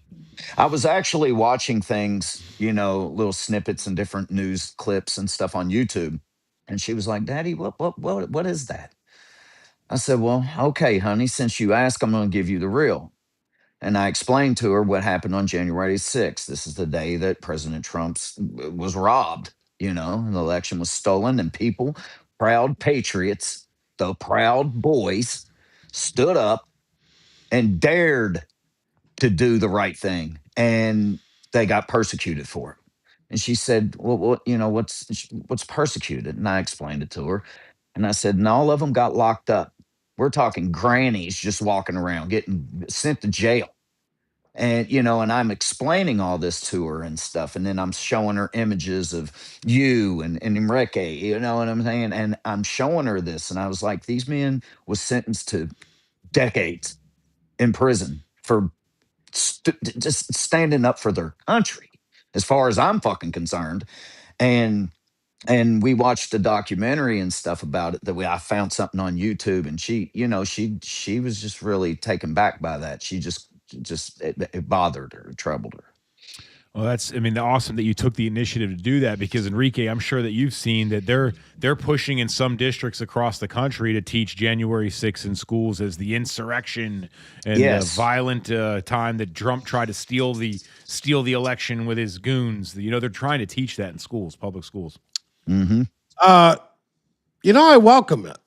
I was actually watching things, little snippets and different news clips and stuff on YouTube. And she was like, "Daddy, what is that?" I said, "Well, okay, honey, since you asked, I'm going to give you the real." And I explained to her what happened on January 6th. This is the day that President Trump was robbed, and the election was stolen, and people, proud patriots, the proud boys, stood up and dared to do the right thing, and they got persecuted for it. And she said, "Well, what's persecuted?" And I explained it to her, and I said, "And all of them got locked up. We're talking grannies just walking around, getting sent to jail." And and I'm explaining all this to her and stuff, and then I'm showing her images of you and Enrique, you know what I'm saying, and I'm showing her this, and I was like, these men was sentenced to decades in prison for just standing up for their country, as far as I'm fucking concerned. And we watched a documentary and stuff about it I found something on YouTube, and she was just really taken back by that. She just it bothered her, it troubled her. Well, awesome that you took the initiative to do that because Enrique, I'm sure that you've seen that they're pushing in some districts across the country to teach January 6th in schools as the insurrection and the Yes. violent time that Trump tried to steal the election with his goons. They're trying to teach that in schools, public schools. Mm-hmm. I welcome it.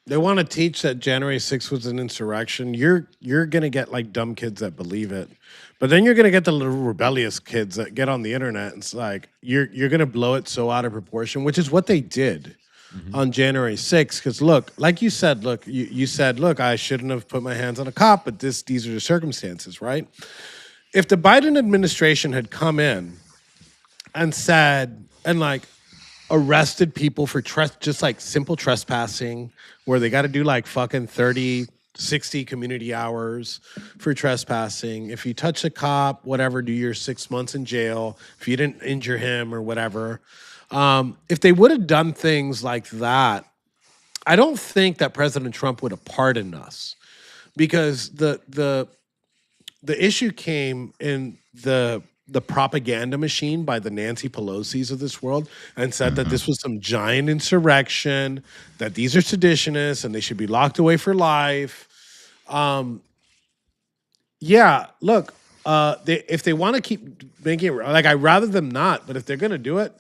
They want to teach that January 6th was an insurrection. You're gonna get like dumb kids that believe it, but then you're gonna get the little rebellious kids that get on the internet and it's like you're gonna blow it so out of proportion, which is what they did on January 6th. Because look, like you said, you said, look, I shouldn't have put my hands on a cop, but these are the circumstances, right? If the Biden administration had come in and said and like arrested people for just like simple trespassing where they got to do like fucking 30 60 community hours for trespassing. If you touch a cop, whatever, do your 6 months in jail if you didn't injure him or whatever. If they would have done things like that, I don't think that President Trump would have pardoned us because the issue came in the propaganda machine by the Nancy Pelosi's of this world and said that this was some giant insurrection, that these are seditionists and they should be locked away for life. Yeah, look, if they want to keep making it like, I'd rather them not, but if they're gonna do it,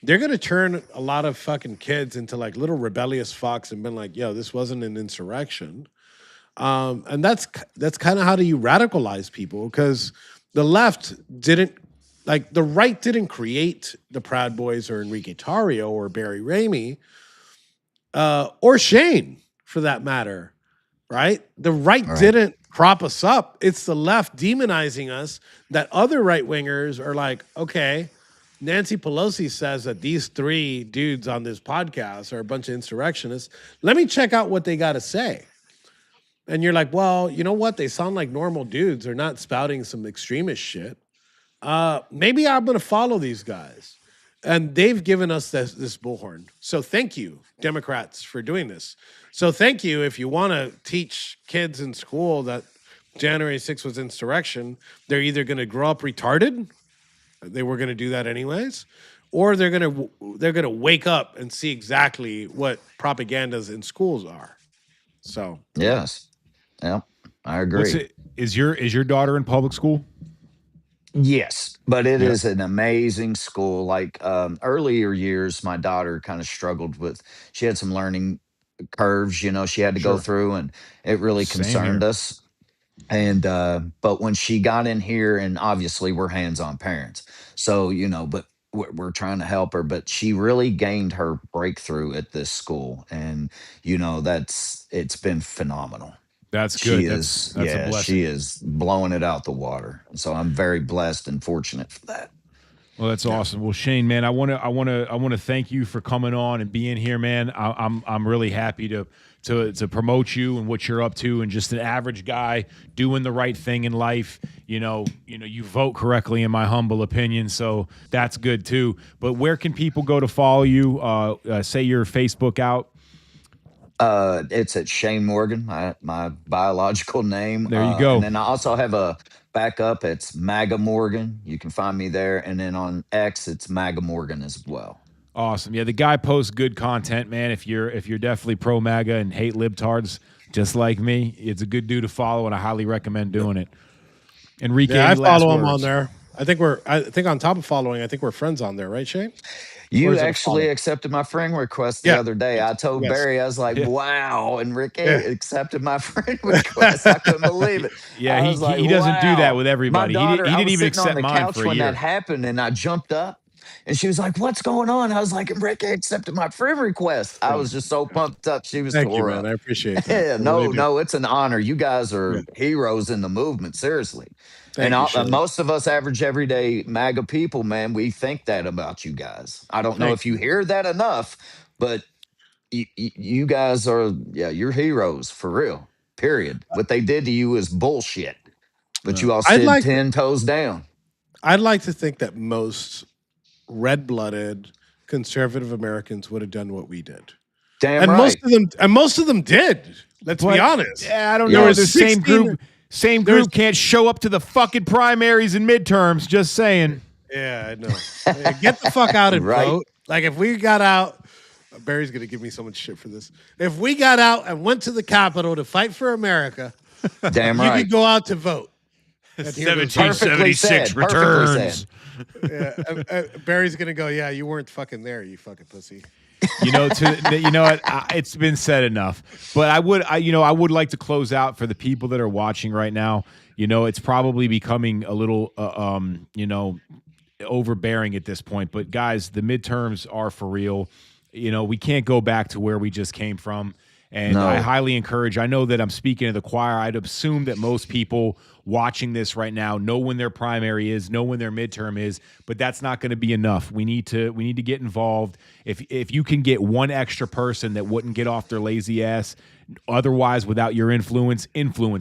they're gonna turn a lot of fucking kids into like little rebellious fucks and been like, yo, this wasn't an insurrection. And that's kind of how do you radicalize people because the left didn't Like the right didn't create the Proud Boys or Enrique Tarrio or Barry Ramey or Shane for that matter, right? The right didn't prop us up. It's the left demonizing us that other right wingers are like, okay, Nancy Pelosi says that these three dudes on this podcast are a bunch of insurrectionists. Let me check out what they got to say. And you're like, well, you know what? They sound like normal dudes. They're not spouting some extremist shit. Maybe I'm going to follow these guys. And they've given us this bullhorn. So thank you, Democrats, for doing this. So thank you if you want to teach kids in school that January 6th was insurrection. They're either going to grow up retarded. They were going to do that anyways. Or they're going to wake up and see exactly what propagandas in schools are. So Yes. Yeah, I agree. Is your daughter in public school? Yes, but it is an amazing school. Like earlier years, my daughter kind of struggled with, she had some learning curves, she had to go through, and it really Same concerned here. us. And but when she got in here, and obviously we're hands-on parents, so but we're trying to help her. But she really gained her breakthrough at this school, and it's been phenomenal. That's She good. is, That's a yeah, she blessing. is blowing it out the water. So I'm very blessed and fortunate for that. Well, that's awesome. Well, Shane, man, I want to thank you for coming on and being here, man. I'm really happy to promote you and what you're up to, and just an average guy doing the right thing in life. You vote correctly, in my humble opinion, so that's good too. But where can people go to follow you? Say your Facebook out. It's at Shane Morgan, my biological name. There you go. And then I also have a backup. It's MAGA Morgan. You can find me there. And then on X, it's MAGA Morgan as well. Awesome. Yeah, the guy posts good content, man. If you're definitely pro MAGA and hate libtards just like me, it's a good dude to follow, and I highly recommend doing it. Enrique, I any last follow him words? on there. I think on top of following, I think we're friends on there, right, Shane? Or You is it a actually follow? accepted my friend request the Yeah. other day. I told Yes. Barry, I was like, Yeah. wow, Enrique Yeah. accepted my friend request. I couldn't believe it. Yeah, I was like, he doesn't do that wow. with everybody. My daughter, He I didn't was even sitting on accept the mine couch for a when year. that happened, and I jumped up, and she was like, what's going on? I was like, Enrique accepted my friend request. I was just so pumped up. She was Thank you, tore man. up. I appreciate that. Yeah, I really do. no, it's an honor. You guys Yeah. are heroes in the movement, seriously. Thank you, Shane. Most of us average everyday MAGA people, man, we think that about you guys. I don't know Thank if you hear that enough, but you guys are, yeah, you're heroes for real, period. What they did to you is bullshit, but you all I'd stood like 10 toes down. I'd like to think that most red-blooded conservative Americans would have done what we did. Damn And right. most of them did. Let's be honest. Yeah, I don't There know. was The same 16 group can't show up to the fucking primaries and midterms. Just saying. Yeah, I know. Yeah, get the fuck out and Right. vote. Like if we got out, Barry's gonna give me so much shit for this. If we got out and went to the Capitol to fight for America, Damn you right. could go out to vote. And hear the vote. 1776 Perfectly returns. said. Yeah, Barry's gonna go. Yeah, you weren't fucking there, you fucking pussy. You know what? It's been said enough. But I would like to close out for the people that are watching right now. It's probably becoming a little, overbearing at this point. But guys, the midterms are for real. We can't go back to where we just came from. And No. I highly encourage, I know that I'm speaking to the choir. I'd assume that most people watching this right now know when their primary is, know when their midterm is, but that's not going to be enough. We need to get involved. If you can get one extra person that wouldn't get off their lazy ass, otherwise without your influence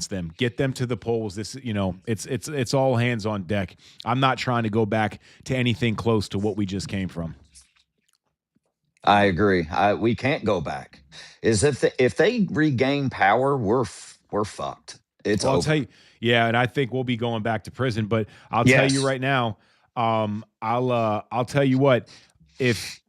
them. Get them to the polls. It's all hands on deck. I'm not trying to go back to anything close to what we just came from. I agree. We can't go back. If they regain power, we're fucked. It's Well, I'll over. tell you, yeah, and I think we'll be going back to prison. But I'll tell you Yes. right now, I'll tell you what, if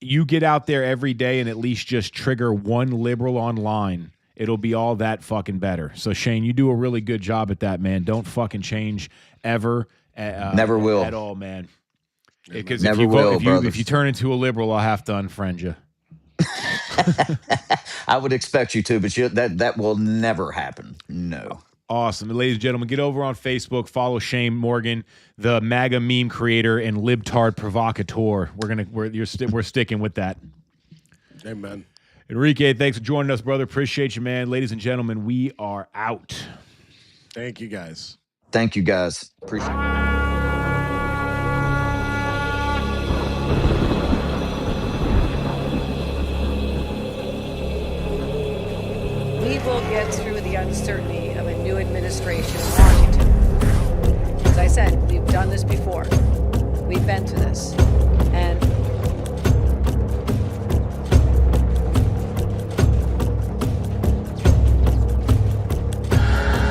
you get out there every day and at least just trigger one liberal online, it'll be all that fucking better. So Shane, you do a really good job at that, man. Don't fucking change ever. Never will. At all, man. Because Never will, if brothers. you turn into a liberal, I'll have to unfriend you. I would expect you to, but that will never happen. No. Awesome. And ladies and gentlemen, get over on Facebook, follow Shane Morgan, the MAGA meme creator and LibTard Provocateur. We're sticking with that. Amen. Enrique, thanks for joining us, brother. Appreciate you, man. Ladies and gentlemen, we are out. Thank you, guys. Thank you, guys. Appreciate it. We will get through the uncertainty of a new administration in Washington. As I said, we've done this before. We've been through this. And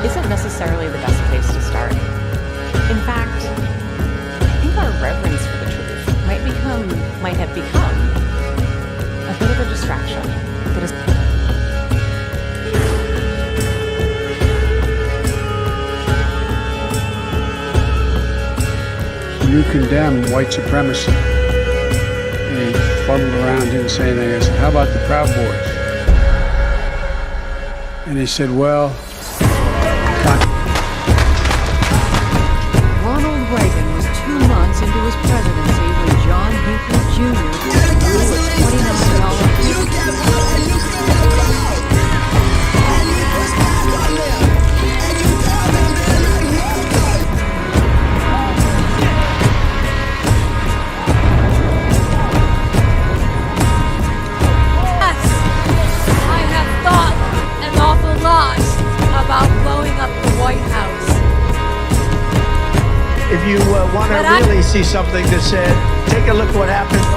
isn't necessarily the best place to start. In fact, I think our reverence for the truth might have become a bit of a distraction that is You condemn white supremacy. And he fuddled around, didn't say anything. I said, how about the Proud Boys? And he said, well, Ronald Reagan was 2 months into his presidency when John Hinckley Jr. blew a $20 million about blowing up the White House. If you want to really see something that said, take a look what happened